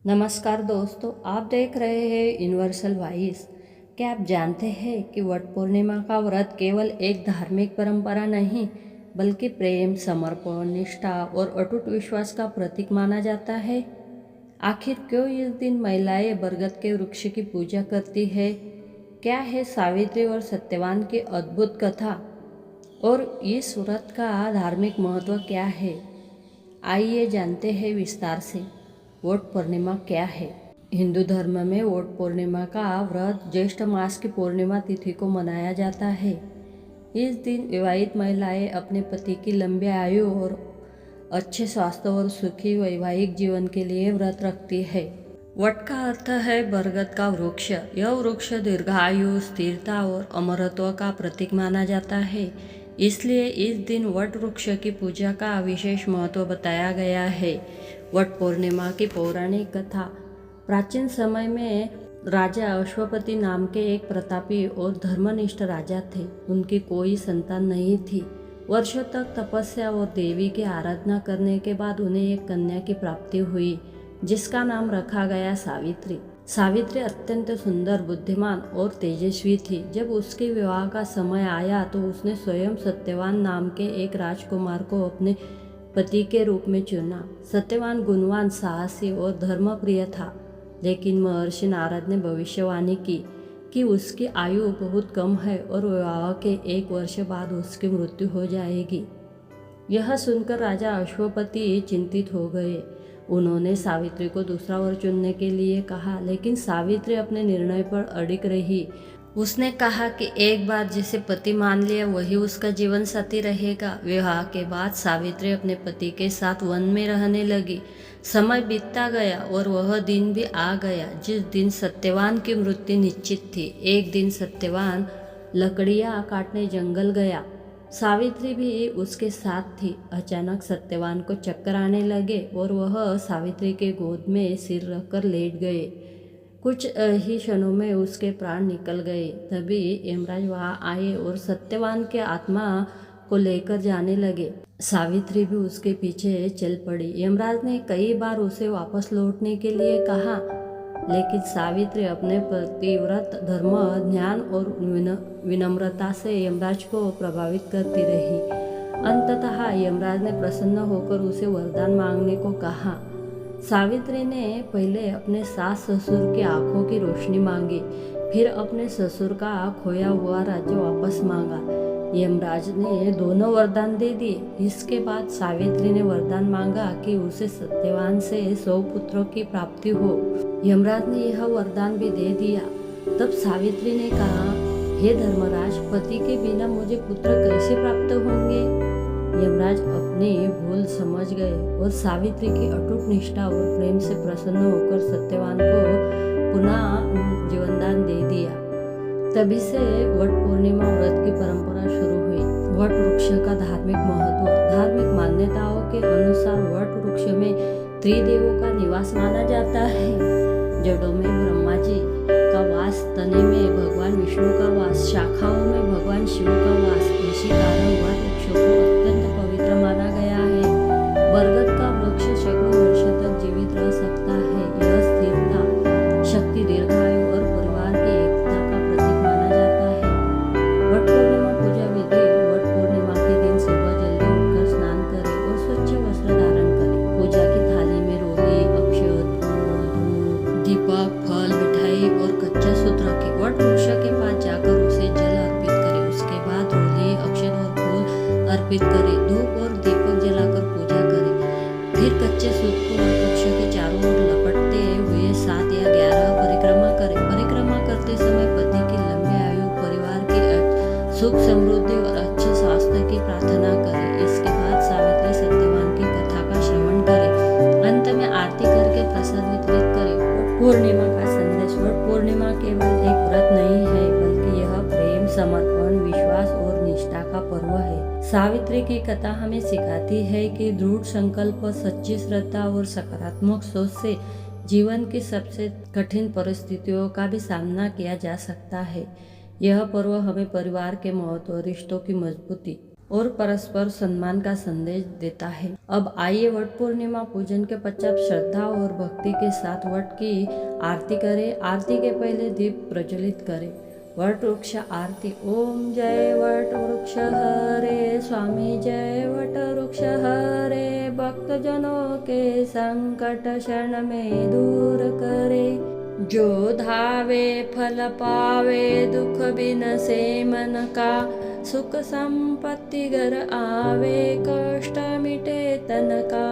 नमस्कार दोस्तों, आप देख रहे हैं यूनिवर्सल वॉइस। क्या आप जानते हैं कि वट पूर्णिमा का व्रत केवल एक धार्मिक परंपरा नहीं बल्कि प्रेम, समर्पण, निष्ठा और अटूट विश्वास का प्रतीक माना जाता है। आखिर क्यों इस दिन महिलाएं बरगद के वृक्ष की पूजा करती है? क्या है सावित्री और सत्यवान की अद्भुत कथा और इस व्रत का धार्मिक महत्व क्या है? आइए जानते हैं विस्तार से। वट पूर्णिमा क्या है? हिंदू धर्म में वट पूर्णिमा का व्रत ज्येष्ठ मास की पूर्णिमा तिथि को मनाया जाता है। इस दिन विवाहित महिलाएं अपने पति की लंबी आयु और अच्छे स्वास्थ्य और सुखी वैवाहिक जीवन के लिए व्रत रखती है। वट का अर्थ है बरगद का वृक्ष। यह वृक्ष दीर्घायु, स्थिरता और अमरत्व का प्रतीक माना जाता है। इसलिए इस दिन वट वृक्ष की पूजा का विशेष महत्व बताया गया है। वट पूर्णिमा की पौराणिक कथा। प्राचीन समय में राजा अश्वपति नाम के एक प्रतापी और धर्मनिष्ठ राजा थे। उनकी कोई संतान नहीं थी। वर्षों तक तपस्या और देवी की आराधना करने के बाद उन्हें एक कन्या की प्राप्ति हुई, जिसका नाम रखा गया सावित्री। सावित्री अत्यंत सुंदर, बुद्धिमान और तेजस्वी थी। जब उसके विवाह का समय आया तो उसने स्वयं सत्यवान नाम के एक राजकुमार को अपने पति के रूप में चुना। सत्यवान गुणवान, साहसी और धर्मप्रिय था, लेकिन महर्षि नारद ने भविष्यवाणी की कि उसकी आयु बहुत कम है और विवाह के 1 वर्ष बाद उसकी मृत्यु हो जाएगी। यह सुनकर राजा अश्वपति चिंतित हो गए। उन्होंने सावित्री को दूसरा वर चुनने के लिए कहा, लेकिन सावित्री अपने निर्णय पर अडिग रही। उसने कहा कि एक बार जिसे पति मान लिया वही उसका जीवन साथी रहेगा। विवाह के बाद सावित्री अपने पति के साथ वन में रहने लगी। समय बीतता गया और वह दिन भी आ गया जिस दिन सत्यवान की मृत्यु निश्चित थी। एक दिन सत्यवान लकड़ियां काटने जंगल गया। सावित्री भी उसके साथ थी। अचानक सत्यवान को चक्कर आने लगे और वह सावित्री के गोद में सिर रखकर लेट गए। कुछ ही क्षणों में उसके प्राण निकल गए। तभी यमराज वहाँ आए और सत्यवान के आत्मा को लेकर जाने लगे। सावित्री भी उसके पीछे चल पड़ी। यमराज ने कई बार उसे वापस लौटने के लिए कहा, लेकिन सावित्री अपने पतिव्रत धर्म, ज्ञान और विनम्रता से यमराज को प्रभावित करती रही। अंततः यमराज ने प्रसन्न होकर उसे वरदान मांगने को कहा। सावित्री ने पहले अपने सास ससुर की आंखों की रोशनी मांगी, फिर अपने ससुर का खोया हुआ राज्य वापस मांगा। यमराज ने दोनों वरदान दे दिए। इसके बाद सावित्री ने वरदान मांगा कि उसे सत्यवान से 100 पुत्रों की प्राप्ति हो। यमराज ने यह वरदान भी दे दिया। तब सावित्री ने कहा, हे धर्मराज, पति के बिना मुझे पुत्र कैसे प्राप्त होंगे? यमराज अपनी भूल समझ गए और सावित्री की अटूट निष्ठा और प्रेम से प्रसन्न होकर सत्यवान को पुनः जीवनदान दे दिया। तभी से वट पूर्णिमा व्रत की परंपरा शुरू हुई। वट वृक्ष का धार्मिक महत्व। धार्मिक मान्यताओं के अनुसार वट वृक्ष में त्रिदेवों का निवास माना जाता है। जड़ों में ब्रह्मा जी का वास, तने में भगवान विष्णु का वास, शाखाओं में भगवान शिव का वास। इसी कारण वट वृक्ष को अत्यंत पवित्र माना गया है। बरगद का वृक्ष सैकड़ों वर्ष तक जीवित रह सकता है। यह स्थिरता, शक्ति, दीर्घायु और परिवार की एकता का प्रतीक माना जाता है। What Purnima Puja Vidhi. What पूर्णिमा के दिन सुबह जल्दी उठकर स्नान करें और स्वच्छ वस्त्र धारण करें। पूजा की थाली में रोली, अक्षत, फूल, दीपक, फल, मिठाई और कच्चा सूत रखें। वट वृक्ष के पास जाकर उसे जल अर्पित करें। उसके बाद रोली, अक्षत और फूल अर्पित करें। धूप और दीपक जलाकर पूजा करें। फिर कच्चे सूत को वट वृक्ष के चारों ओर लपटते हुए 7 या 11 परिक्रमा करें। परिक्रमा करते समय पति की लंबी आयु, परिवार की सुख समृद्धि और अच्छे स्वास्थ्य की प्रार्थना करें। इसके बाद सावित्री सत्यवान की कथा का श्रवण करें। अंत में आरती करके प्रसाद वितरित करें। वट पूर्णिमा का संदेश। वट पूर्णिमा केवल एक व्रत नहीं है बल्कि यह प्रेम, समर्पण, विश्वास और निष्ठा का पर्व है। सावित्री की कथा हमें सिखाती है कि दृढ़ संकल्प, सच्ची श्रद्धा और सकारात्मक सोच से जीवन की सबसे कठिन परिस्थितियों का भी सामना किया जा सकता है। यह पर्व हमें परिवार के महत्व, रिश्तों की मजबूती और परस्पर सम्मान का संदेश देता है। अब आइए वट पूर्णिमा पूजन के पश्चात श्रद्धा और भक्ति के साथ वट की आरती करें। आरती के पहले दीप प्रज्वलित करें। वट वृक्ष आरती। ओम जय वट वृक्ष हरे स्वामी, जय वट वृक्ष हरे, भक्तजनों के संकट क्षण में दूर करे। जो धावे फल पावे, दुख बिन से मन का, सुख संपत्ति घर आवे, कष्ट मिटे तन का।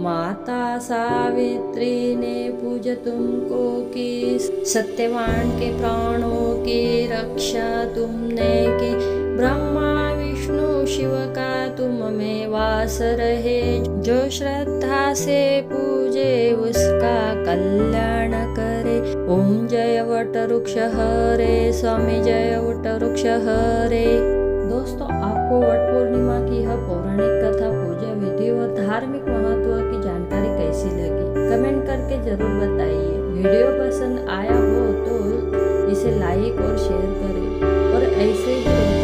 माता सावित्री ने पूज तुमको की, सत्यवान के प्राणों की रक्षा तुमने की। ब्रह्मा विष्णु शिव का तुम में वास रहे, जो श्रद्धा से पूजे उसका कल्याण करे। ओम जय वट वृक्ष हरे स्वामी, जय वट वृक्ष हरे। दोस्तों, आपको वट पूर्णिमा की यह पौराणिक कथा, पूजा विधि और धार्मिक महत्व की जानकारी कैसी लगी? कमेंट करके जरूर बताइए। वीडियो पसंद आया हो तो इसे लाइक और शेयर करें और ऐसे ही